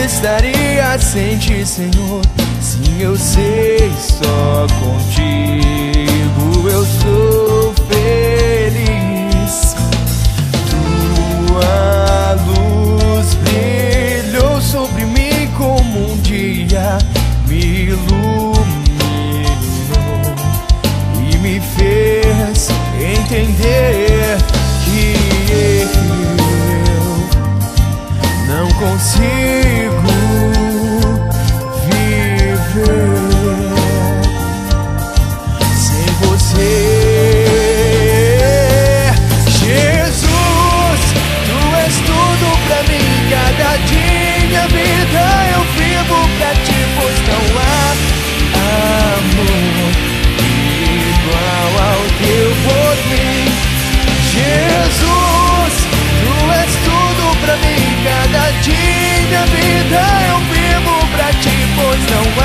Estaria sem ti, Senhor. Sim, eu sei, só contigo eu sou feliz. Tua luz brilhou sobre mim como um dia, me iluminou e me fez entender que eu não consigo sem você. Jesus, tu és tudo pra mim. Cada dia vida eu vivo pra ti, pois não há amor igual ao teu por mim. Jesus, tu és tudo pra mim. Cada dia vida eu vivo pra ti, pois não há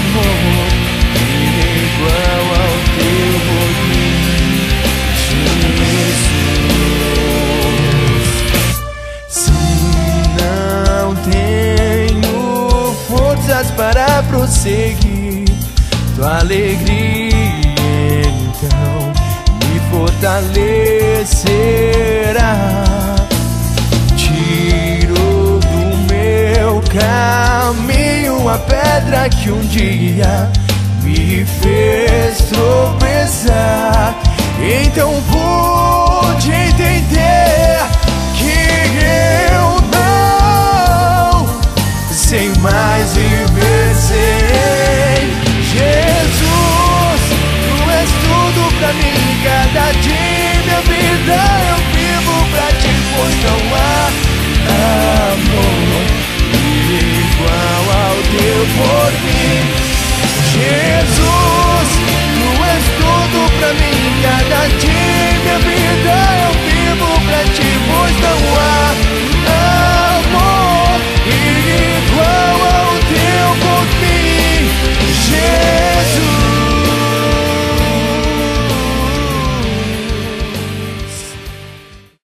amor igual ao teu por mim, Jesus. Se não tenho forças para prosseguir, tua alegria então me fortalecerá. Tirou do meu caminho a pedra que um dia me fez tropeçar. Então pude entender